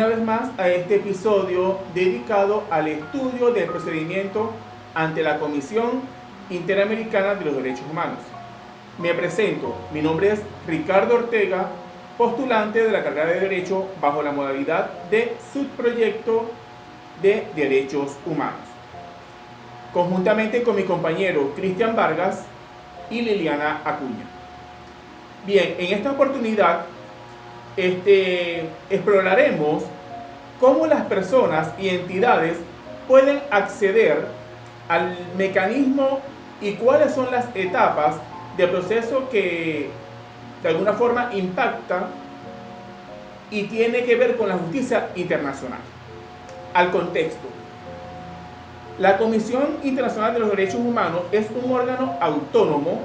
una vez más a este episodio dedicado al estudio del procedimiento ante la Comisión Interamericana de los Derechos Humanos. Me presento, mi nombre es Ricardo Ortega, postulante de la carrera de Derecho bajo la modalidad de subproyecto de Derechos Humanos, conjuntamente con mi compañero Cristian Vargas y Liliana Acuña. Bien, en esta oportunidad exploraremos cómo las personas y entidades pueden acceder al mecanismo y cuáles son las etapas del proceso que de alguna forma impacta y tiene que ver con la justicia internacional. Al contexto. La Comisión Internacional de los Derechos Humanos es un órgano autónomo,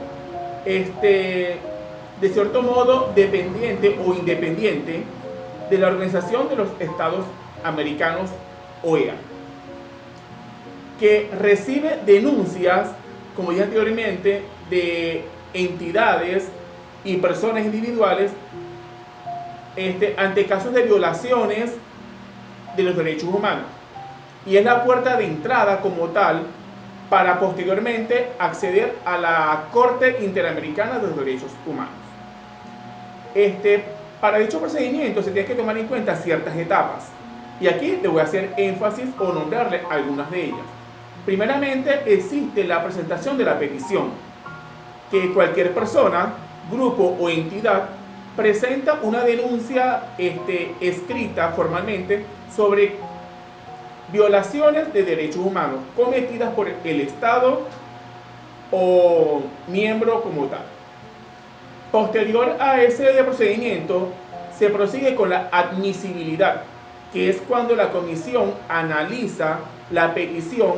de cierto modo dependiente o independiente de la Organización de los Estados Americanos, OEA, que recibe denuncias, como dije anteriormente, de entidades y personas individuales ante casos de violaciones de los derechos humanos, y es la puerta de entrada como tal para posteriormente acceder a la Corte Interamericana de los Derechos Humanos. Para dicho procedimiento se tiene que tomar en cuenta ciertas etapas, y aquí le voy a hacer énfasis o nombrarle algunas de ellas. Primeramente, existe la presentación de la petición, que cualquier persona, grupo o entidad presenta una denuncia escrita formalmente sobre violaciones de derechos humanos cometidas por el Estado o miembro como tal. Posterior a ese procedimiento, se prosigue con la admisibilidad, que es cuando la comisión analiza la petición,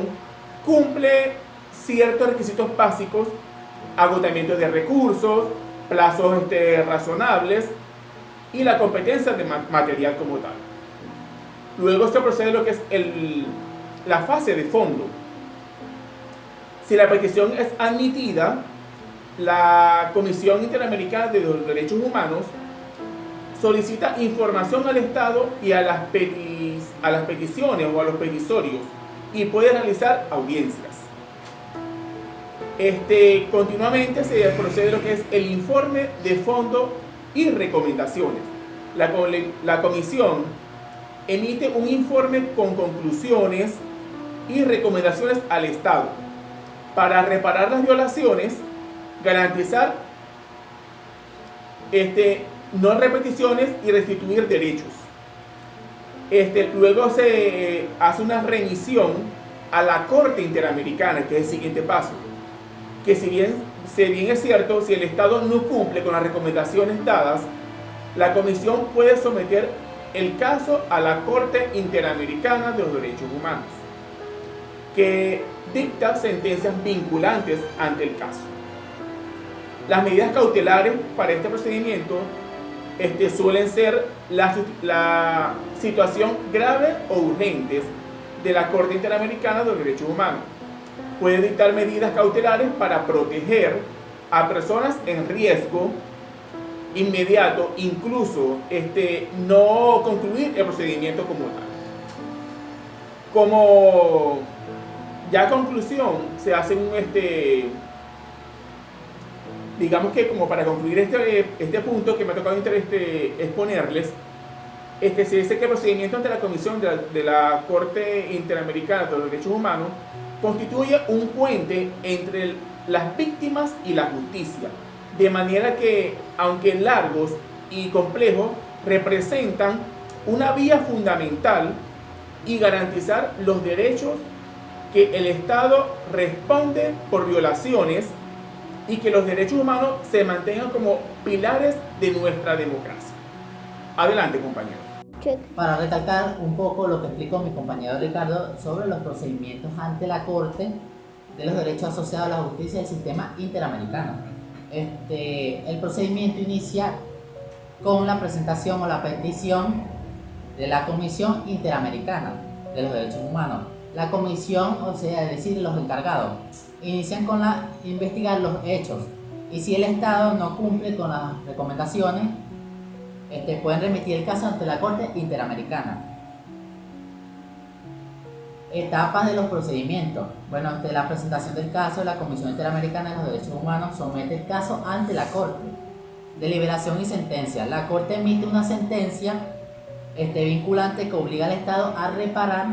cumple ciertos requisitos básicos, agotamiento de recursos, plazos razonables y la competencia de material como tal. Luego se procede a lo que es la fase de fondo. Si la petición es admitida, la Comisión Interamericana de los Derechos Humanos solicita información al Estado y a las peticiones o a los petisorios, y puede realizar audiencias. Continuamente se procede a lo que es el informe de fondo y recomendaciones. La comisión emite un informe con conclusiones y recomendaciones al Estado para reparar las violaciones, garantizar no repeticiones y restituir derechos. Luego se hace una remisión a la Corte Interamericana, que es el siguiente paso, que si bien es cierto, si el Estado no cumple con las recomendaciones dadas, la Comisión puede someter el caso a la Corte Interamericana de los Derechos Humanos, que dicta sentencias vinculantes ante el caso. Las medidas cautelares para este procedimiento suelen ser la situación grave o urgentes de la Corte Interamericana de los Derechos Humanos. Puede dictar medidas cautelares para proteger a personas en riesgo inmediato, incluso no concluir el procedimiento como tal. Como ya conclusión, se hace digamos que como para concluir este punto que me ha tocado exponerles, se dice que el procedimiento ante la Comisión de la Corte Interamericana de los Derechos Humanos constituye un puente entre las víctimas y la justicia, de manera que, aunque largos y complejos, representan una vía fundamental y garantizar los derechos que el Estado responde por violaciones, y que los derechos humanos se mantengan como pilares de nuestra democracia. Adelante, compañero. Para recalcar un poco lo que explicó mi compañero Ricardo sobre los procedimientos ante la Corte de los Derechos Asociados a la Justicia del Sistema Interamericano. El procedimiento inicia con la presentación o la petición de la Comisión Interamericana de los Derechos Humanos. La comisión, o sea, es decir, los encargados, inician con investigar los hechos, y si el Estado no cumple con las recomendaciones, pueden remitir el caso ante la Corte Interamericana. Etapas de los procedimientos. Bueno, ante la presentación del caso, la Comisión Interamericana de los Derechos Humanos somete el caso ante la Corte. Deliberación y sentencia. La Corte emite una sentencia vinculante que obliga al Estado a reparar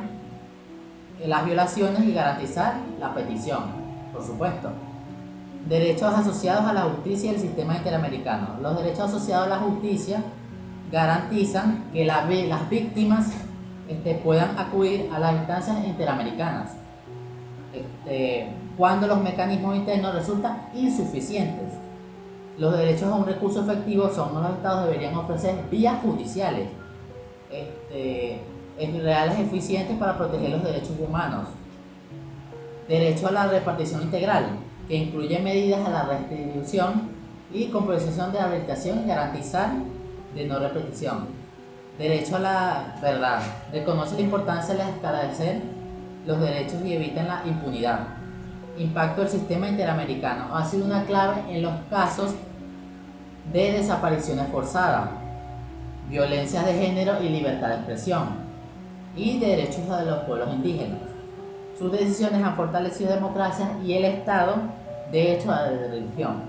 las violaciones y garantizar la petición, por supuesto. Derechos asociados a la justicia y el sistema interamericano. Los derechos asociados a la justicia garantizan que las víctimas puedan acudir a las instancias interamericanas cuando los mecanismos internos resultan insuficientes. Los derechos a un recurso efectivo son los estados deberían ofrecer vías judiciales reales eficientes para proteger los derechos humanos. Derecho a la repartición integral, que incluye medidas a la restitución y compensación de habilitación y garantizar de no repetición. Derecho a la verdad, reconoce la importancia de esclarecer los derechos y evitan la impunidad. Impacto del sistema interamericano ha sido una clave en los casos de desapariciones forzadas, violencias de género y libertad de expresión, y derechos de los pueblos indígenas. Sus decisiones han fortalecido democracias y el Estado de hecho de religión.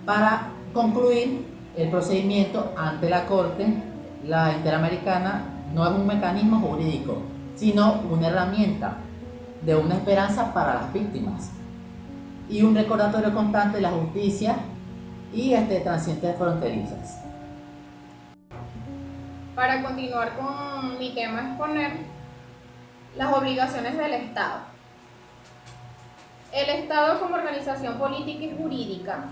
Para concluir el procedimiento ante la Corte, la Interamericana no es un mecanismo jurídico, sino una herramienta de una esperanza para las víctimas y un recordatorio constante de la justicia y transientes fronterizas. Para continuar con mi tema, exponer las obligaciones del Estado. El Estado, como organización política y jurídica,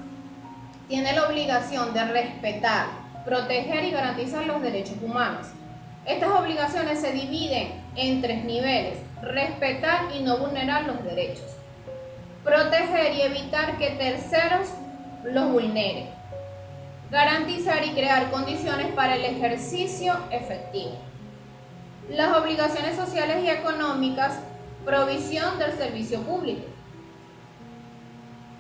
tiene la obligación de respetar, proteger y garantizar los derechos humanos. Estas obligaciones se dividen en 3 niveles: respetar y no vulnerar los derechos, proteger y evitar que terceros los vulneren, garantizar y crear condiciones para el ejercicio efectivo. Las obligaciones sociales y económicas: provisión del servicio público,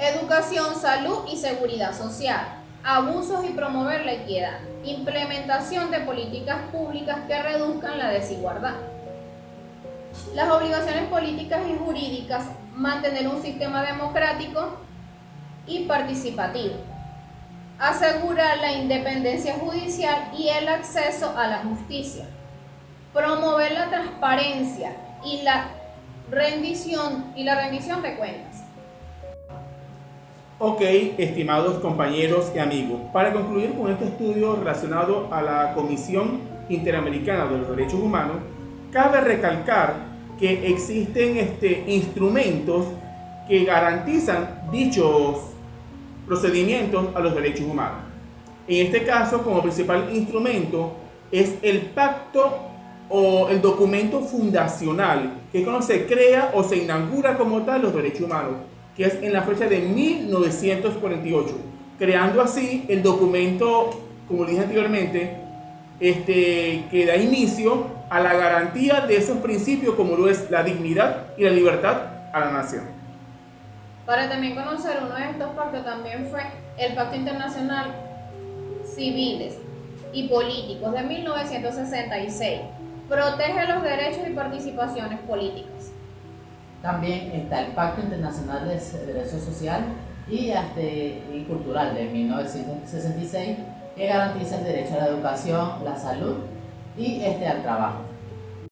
educación, salud y seguridad social, abusos y promover la equidad, implementación de políticas públicas que reduzcan la desigualdad. Las obligaciones políticas y jurídicas: mantener un sistema democrático y participativo, asegurar la independencia judicial y el acceso a la justicia, promover la transparencia y la rendición de cuentas. Ok, estimados compañeros y amigos, para concluir con este estudio relacionado a la Comisión Interamericana de los Derechos Humanos, cabe recalcar que existen instrumentos que garantizan dichos procedimientos a los derechos humanos. En este caso, como principal instrumento, es el pacto o el documento fundacional que se crea o se inaugura como tal los derechos humanos, que es en la fecha de 1948, creando así el documento, como dije anteriormente, que da inicio a la garantía de esos principios como lo es la dignidad y la libertad a la nación. Para también conocer uno de estos pactos también fue el Pacto Internacional Civiles y Políticos de 1966. Protege los derechos y participaciones políticas. También está el Pacto Internacional de Derecho Social y Cultural de 1966, que garantiza el derecho a la educación, la salud y al trabajo.